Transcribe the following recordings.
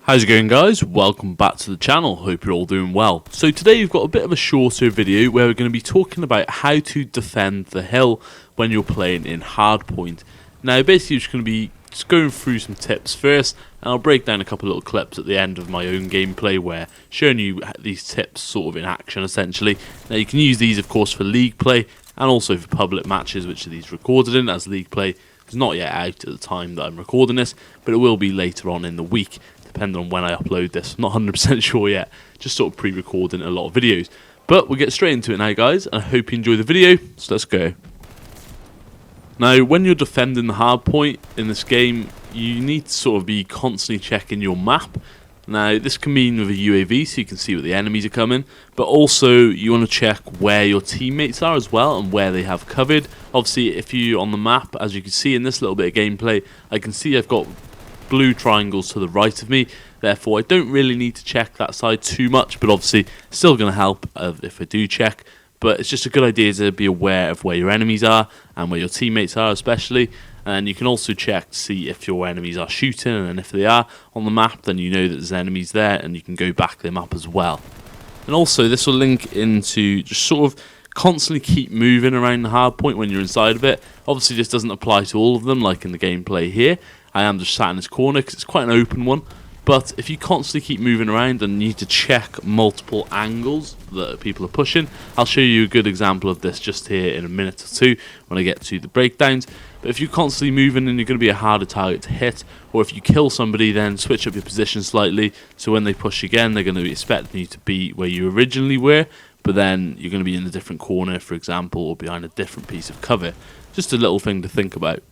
How's it going, guys? Welcome back to the channel. Hope you're all doing well. So today we've got a bit of a shorter video where we're going to be talking about how to defend the hill when you're playing in Hardpoint. Now basically we're just going to be going through some tips first, and I'll break down a couple of little clips at the end of my own gameplay where showing you these tips sort of in action essentially. Now you can use these of course for league play and also for public matches, which are these recorded in, as league play is not yet out at the time that I'm recording this, but it will be later on in the week, depending on when I upload this. I'm not 100% sure yet, just sort of pre-recording a lot of videos. But we'll get straight into it now, guys, and I hope you enjoy the video, so let's go. Now, when you're defending the hard point in this game, you need to sort of be constantly checking your map. Now, this can mean with a UAV, so you can see where the enemies are coming, but also you want to check where your teammates are as well, and where they have covered. Obviously, if you're on the map, as you can see in this little bit of gameplay, I can see I've got blue triangles to the right of me, therefore I don't really need to check that side too much, but obviously still going to help if I do check. But it's just a good idea to be aware of where your enemies are and where your teammates are especially, and you can also check to see if your enemies are shooting, and if they are on the map then you know that there's enemies there and you can go back them up as well. And also this will link into just sort of constantly keep moving around the hard point when you're inside of it. Obviously this doesn't apply to all of them like in the gameplay here. I am just sat in this corner because it's quite an open one, but if you constantly keep moving around and you need to check multiple angles that people are pushing, I'll show you a good example of this just here in a minute or two when I get to the breakdowns. But if you're constantly moving, then you're going to be a harder target to hit, or if you kill somebody then switch up your position slightly so when they push again they're going to be expecting you to be where you originally were, but then you're going to be in a different corner, for example, or behind a different piece of cover. Just a little thing to think about.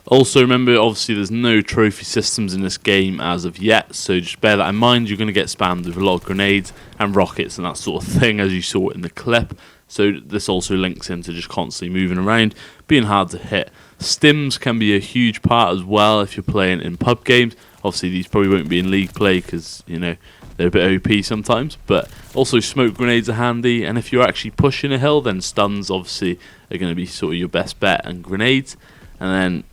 Also remember, obviously there's no trophy systems in this game as of yet, so just bear that in mind. You're going to get spammed with a lot of grenades and rockets and that sort of thing, as you saw in the clip. So this also links into just constantly moving around, being hard to hit. Stims can be a huge part as well if you're playing in pub games. Obviously these probably won't be in league play because, you know, they're a bit OP sometimes, but also smoke grenades are handy, and if you're actually pushing a hill then stuns obviously are going to be sort of your best bet, and grenades. And then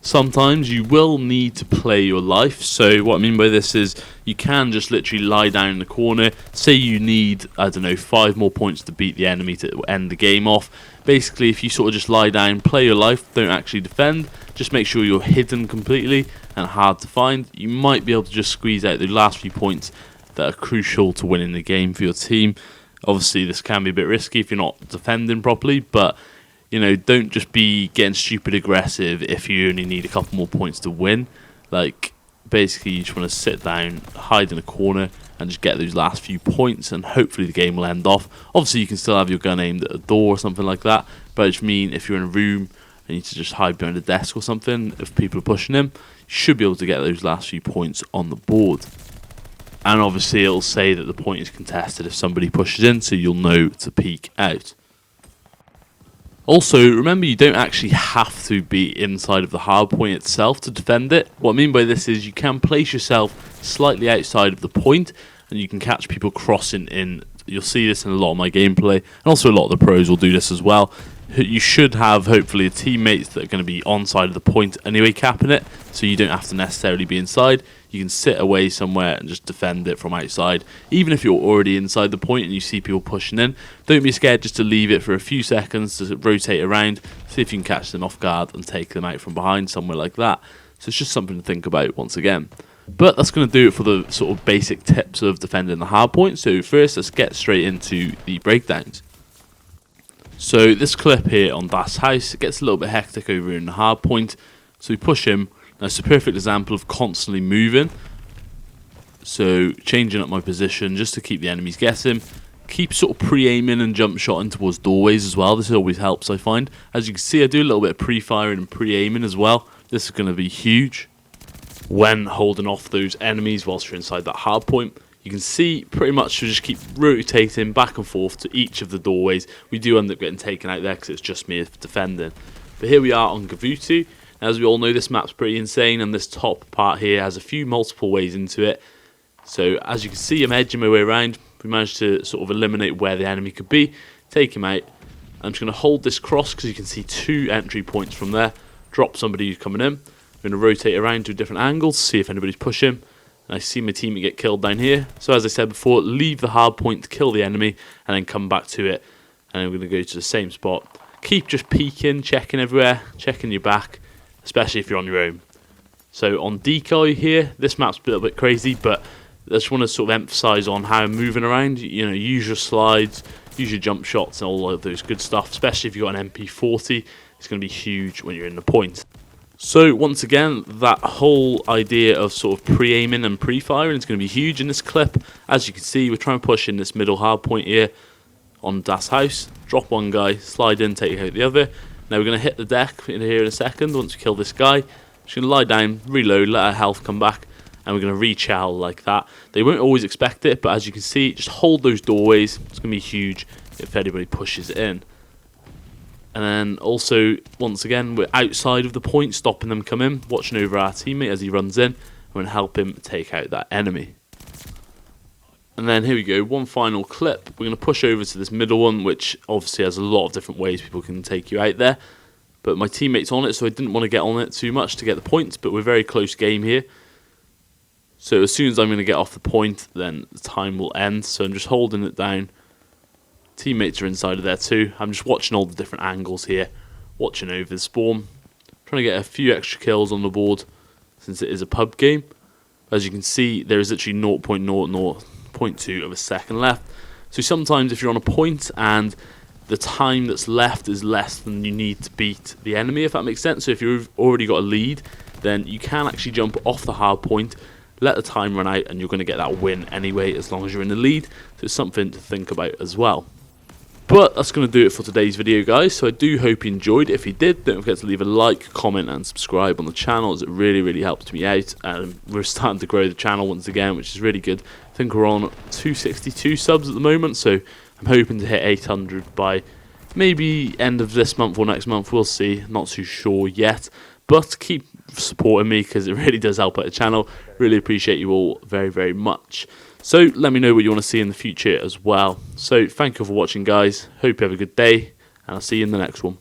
sometimes you will need to play your life. So what I mean by this is you can just literally lie down in the corner. Say you need, I don't know, 5 more points to beat the enemy to end the game off. Basically, if you sort of just lie down, play your life, don't actually defend, just make sure you're hidden completely and hard to find, you might be able to just squeeze out the last few points that are crucial to winning the game for your team. Obviously, this can be a bit risky if you're not defending properly, but you know, don't just be getting stupid aggressive if you only need a couple more points to win. Like, basically you just want to sit down, hide in a corner, and just get those last few points, and hopefully the game will end off. Obviously you can still have your gun aimed at a door or something like that, but I just mean if you're in a room and you need to just hide behind a desk or something, if people are pushing him, you should be able to get those last few points on the board. And obviously it'll say that the point is contested if somebody pushes in, so you'll know to peek out. Also, remember you don't actually have to be inside of the hard point itself to defend it. What I mean by this is you can place yourself slightly outside of the point and you can catch people crossing in. You'll see this in a lot of my gameplay, and also a lot of the pros will do this as well. You should have hopefully teammates that are going to be on side of the point anyway capping it, so you don't have to necessarily be inside. You can sit away somewhere and just defend it from outside. Even if you're already inside the point and you see people pushing in, don't be scared just to leave it for a few seconds to rotate around, see if you can catch them off guard and take them out from behind somewhere like that. So it's just something to think about once again. But that's going to do it for the sort of basic tips of defending the hard point. So first let's get straight into the breakdowns. So this clip here on Das House, it gets a little bit hectic over in the hard point. So we push him. Now it's a perfect example of constantly moving. So changing up my position just to keep the enemies guessing. Keep sort of pre-aiming and jump shotting towards doorways as well. This always helps, I find. As you can see, I do a little bit of pre-firing and pre-aiming as well. This is going to be huge when holding off those enemies whilst you're inside that hard point. You can see pretty much you just keep rotating back and forth to each of the doorways. We do end up getting taken out there because it's just me defending. But here we are on Gavutu. As we all know, this map's pretty insane, and this top part here has a few multiple ways into it. So as you can see, I'm edging my way around. We managed to sort of eliminate where the enemy could be, take him out. I'm just going to hold this cross because you can see 2 entry points from there. Drop somebody who's coming in. I'm going to rotate around to different angles, see if anybody's pushing. And I see my teammate get killed down here. So as I said before, leave the hard point to kill the enemy and then come back to it. And I'm going to go to the same spot. Keep just peeking, checking everywhere, checking your back, especially if you're on your own. So on decoy here, this map's a little bit crazy, but I just want to sort of emphasize on how I'm moving around. You know, use your slides, use your jump shots and all of those good stuff, especially if you've got an MP40. It's going to be huge when you're in the point. So once again, that whole idea of sort of pre-aiming and pre-firing is going to be huge in this clip. As you can see, we're trying to push in this middle hard point here on Das house. Drop one guy, slide in, take out the other. Now we're going to hit the deck in here in a second once we kill this guy. Just going to lie down, reload, let our health come back, and we're going to re-chow like that. They won't always expect it, but as you can see, just hold those doorways. It's going to be huge if anybody pushes it in. And then also, once again, we're outside of the point, stopping them come in, watching over our teammate as he runs in. We're going to help him take out that enemy. And then here we go, one final clip. We're going to push over to this middle one, which obviously has a lot of different ways people can take you out there. But my teammate's on it, so I didn't want to get on it too much to get the points, but we're very close game here. So as soon as I'm going to get off the point, then the time will end. So I'm just holding it down. Teammates are inside of there too. I'm just watching all the different angles here, watching over the spawn, trying to get a few extra kills on the board since it is a pub game. As you can see, there is literally 0.00.2 of a second left. So sometimes if you're on a point and the time that's left is less than you need to beat the enemy, if that makes sense. So if you've already got a lead, then you can actually jump off the hard point, let the time run out, and you're going to get that win anyway as long as you're in the lead. So it's something to think about as well. But that's going to do it for today's video, guys. So I do hope you enjoyed. If you did, don't forget to leave a like, comment and subscribe on the channel, as it really helps me out. And we're starting to grow the channel once again, which is really good. I think we're on 262 subs at the moment, so I'm hoping to hit 800 by maybe end of this month or next month. We'll see, not too sure yet. But keep supporting me because it really does help out the channel. Really appreciate you all very much. So let me know what you want to see in the future as well. So thank you for watching, guys. Hope you have a good day, and I'll see you in the next one.